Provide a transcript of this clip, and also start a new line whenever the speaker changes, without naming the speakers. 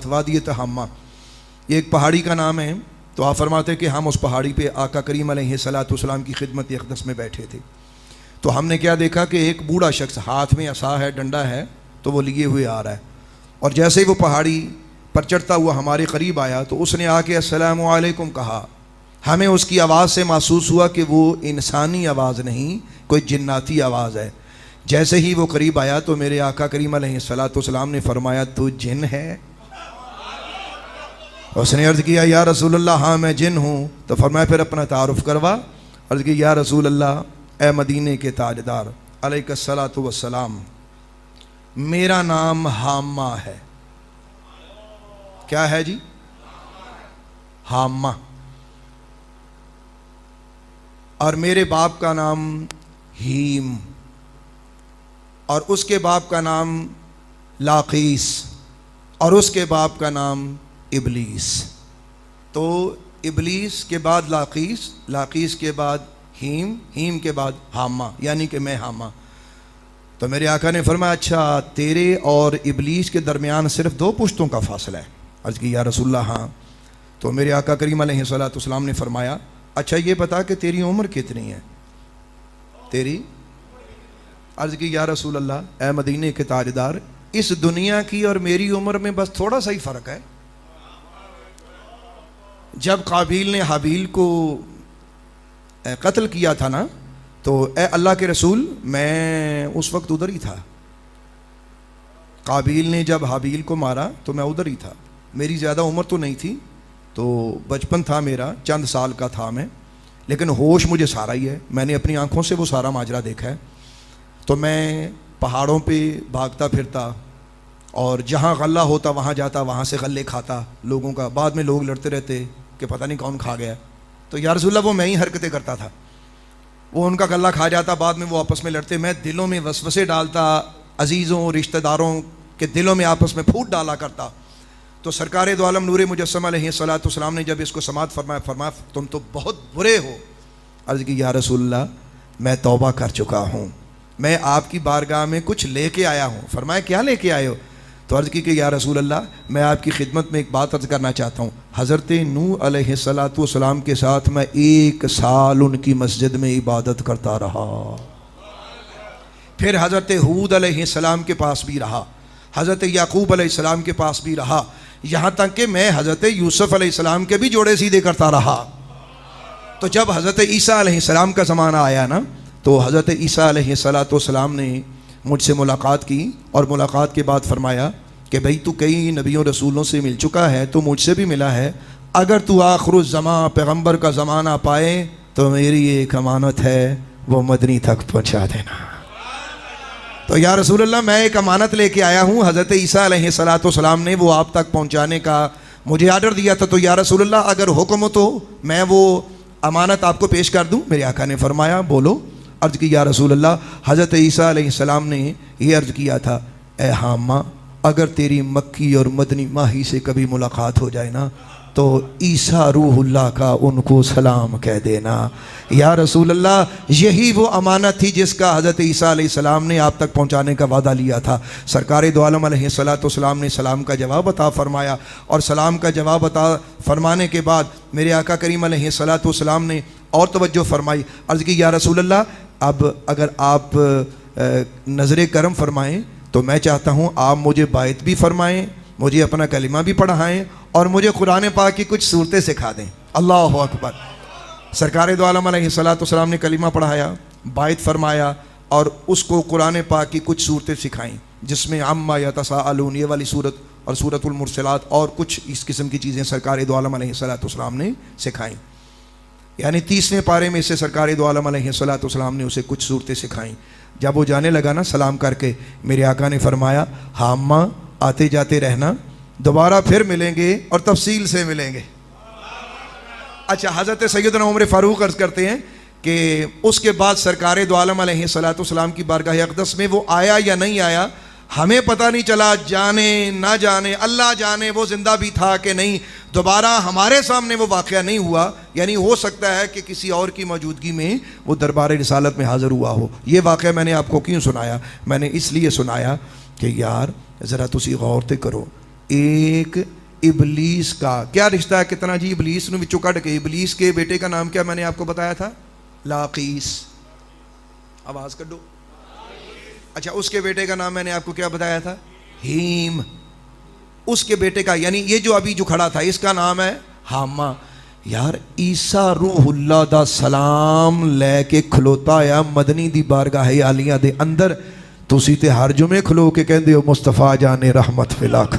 وادی تہامہ، یہ ایک پہاڑی کا نام ہے. تو آپ فرماتے کہ ہم اس پہاڑی پہ آقا کریم علیہ الصلوۃ والسلام کی خدمت اقدس میں بیٹھے تھے. تو ہم نے کیا دیکھا کہ ایک بوڑھا شخص ہاتھ میں عصا ہے، ڈنڈا ہے، تو وہ لیے ہوئے آ رہا ہے. اور جیسے ہی وہ پہاڑی پر چڑھتا ہوا ہمارے قریب آیا تو اس نے آ کے السلام علیکم کہا. ہمیں اس کی آواز سے محسوس ہوا کہ وہ انسانی آواز نہیں، کوئی جناتی آواز ہے. جیسے ہی وہ قریب آیا تو میرے آقا کریم علیہ الصلوۃ والسلام نے فرمایا تو جن ہے؟ اس نے عرض کیا یا رسول اللہ ہاں میں جن ہوں. تو فرمایا پھر اپنا تعارف کروا. عرض کی یا رسول اللہ اے مدینے کے تاجدار علیہ الصلوۃ والسلام، میرا نام حامہ ہے. کیا ہے جی؟ حامہ. اور میرے باپ کا نام ہیم، اور اس کے باپ کا نام لاقیس، اور اس کے باپ کا نام ابلیس. تو ابلیس کے بعد لاقیس، لاقیس کے بعد ہیم، ہیم کے بعد حامہ، یعنی کہ میں حامہ. تو میرے آقا نے فرمایا اچھا تیرے اور ابلیس کے درمیان صرف 2 پشتوں کا فاصلہ ہے. عرض کی یا رسول اللہ ہاں. تو میرے آقا کریم علیہ الصلوۃ والسلام نے فرمایا اچھا یہ بتا کہ تیری عمر کتنی ہے؟ تیری؟ عرض کی یا رسول اللہ اے مدینے کے تاجدار، اس دنیا کی اور میری عمر میں بس تھوڑا سا ہی فرق ہے. جب قابیل نے حابیل کو قتل کیا تھا نا، تو اے اللہ کے رسول میں اس وقت ادھر ہی تھا. قابیل نے جب حابیل کو مارا تو میں ادھر ہی تھا. میری زیادہ عمر تو نہیں تھی، تو بچپن تھا میرا، چند سال کا تھا میں، لیکن ہوش مجھے سارا ہی ہے. میں نے اپنی آنکھوں سے وہ سارا ماجرا دیکھا ہے. تو میں پہاڑوں پہ بھاگتا پھرتا، اور جہاں غلہ ہوتا وہاں جاتا، وہاں سے غلے کھاتا لوگوں کا. بعد میں لوگ لڑتے رہتے کہ پتہ نہیں کون کھا گیا. تو یا رسول اللہ وہ میں ہی حرکتیں کرتا تھا. وہ ان کا غلہ کھا جاتا، بعد میں وہ آپس میں لڑتے. میں دلوں میں وسوسے ڈالتا، عزیزوں رشتہ داروں کے دلوں میں آپس میں پھوٹ ڈالا کرتا. تو سرکار دو عالم نور مجسم علیہ الصلوۃ والسلام نے جب اس کو سماعت فرمایا تم تو بہت برے ہو. عرض کی یا رسول اللہ میں توبہ کر چکا ہوں، میں آپ کی بارگاہ میں کچھ لے کے آیا ہوں. فرمایا کیا لے کے آئے ہو؟ تو عرض کی کہ یا رسول اللہ میں آپ کی خدمت میں ایک بات عرض کرنا چاہتا ہوں. حضرت نوح علیہ الصلوۃ والسلام کے ساتھ میں 1 سال ان کی مسجد میں عبادت کرتا رہا. پھر حضرت ہود علیہ السلام کے پاس بھی رہا، حضرت یعقوب علیہ السلام کے پاس بھی رہا، یہاں تک کہ میں حضرت یوسف علیہ السلام کے بھی جوڑے سیدھے کرتا رہا. تو جب حضرت عیسیٰ علیہ السلام کا زمانہ آیا نا، تو حضرت عیسیٰ علیہ السلام نے مجھ سے ملاقات کی، اور ملاقات کے بعد فرمایا کہ بھئی تو کئی نبیوں رسولوں سے مل چکا ہے، تو مجھ سے بھی ملا ہے. اگر تو آخر الزمان پیغمبر کا زمانہ پائے تو میری ایک امانت ہے، وہ مدنی تک پہنچا دینا. تو یا رسول اللہ میں ایک امانت لے کے آیا ہوں. حضرت عیسیٰ علیہ السلام نے وہ آپ تک پہنچانے کا مجھے آرڈر دیا تھا. تو یا رسول اللہ اگر حکم ہو تو میں وہ امانت آپ کو پیش کر دوں. میرے آقا نے فرمایا بولو. عرض کی یا رسول اللہ حضرت عیسیٰ علیہ السلام نے یہ عرض کیا تھا اے حامہ اگر تیری مکی اور مدنی ماہی سے کبھی ملاقات ہو جائے نا تو عیسیٰ روح اللہ کا ان کو سلام کہہ دینا. یا رسول اللہ یہی وہ امانت تھی جس کا حضرت عیسیٰ علیہ السلام نے آپ تک پہنچانے کا وعدہ لیا تھا. سرکار دو عالم علیہ الصلوۃ والسلام نے سلام کا جواب عطا فرمایا، اور سلام کا جواب عطا فرمانے کے بعد میرے آقا کریم علیہ الصلوۃ والسلام نے اور توجہ فرمائی. عرض کی یا رسول اللہ اب اگر آپ نظر کرم فرمائیں تو میں چاہتا ہوں آپ مجھے بائت بھی فرمائیں، مجھے اپنا کلمہ بھی پڑھائیں، اور مجھے قرآن پاک کی کچھ صورتیں سکھا دیں. اللہ اکبر. سرکار دو عالم علیہ الصلوۃ والسلام نے کلمہ پڑھایا، بائت فرمایا، اور اس کو قرآن پاک کی کچھ صورتیں سکھائیں، جس میں عما یتساءلون یہ والی صورت اور سورۃ المرسلات اور کچھ اس قسم کی چیزیں سرکار دو عالم علیہ الصلوۃ والسلام نے سکھائیں. یعنی 30ویں پارے میں سے سرکار دو عالم علیہ الصلوۃ والسلام نے اسے کچھ صورتیں سکھائیں. جب وہ جانے لگا نا سلام کر کے، میرے آقا نے فرمایا حامہ آتے جاتے رہنا، دوبارہ پھر ملیں گے اور تفصیل سے ملیں گے. اچھا حضرت سیدنا عمر فاروق عرض کرتے ہیں کہ اس کے بعد سرکار دو عالم علیہ الصلوۃ والسلام کی بارگاہ اقدس میں وہ آیا یا نہیں آیا ہمیں پتہ نہیں چلا، جانے نہ جانے اللہ جانے وہ زندہ بھی تھا کہ نہیں. دوبارہ ہمارے سامنے وہ واقعہ نہیں ہوا، یعنی ہو سکتا ہے کہ کسی اور کی موجودگی میں وہ دربار رسالت میں حاضر ہوا ہو. یہ واقعہ میں نے آپ کو کیوں سنایا؟ میں نے اس لیے سنایا کہ یار ذرا تسی غور تے کرو ایک ابلیس کا کیا رشتہ ہے؟ کتنا جی؟ ابلیس نو وچوں کڈ کے ابلیس کے بیٹے کا نام کیا میں نے آپ کو بتایا تھا؟ لاقیس. آواز کڈو. اچھا اس کے بیٹے کا نام میں نے آپ کو کیا بتایا تھا؟ ہیم. اس کے بیٹے کا یعنی یہ جو ابھی جو کھڑا تھا اس کا نام ہے حامہ. یار عیسیٰ روح اللہ دا سلام لے کے کھلوتا ہے مدنی دی بارگاہ عالیہ دے اندر. تسی تے ہر جمعے کھلو کے کہندے ہو مصطفیٰ جان رحمت فلاک.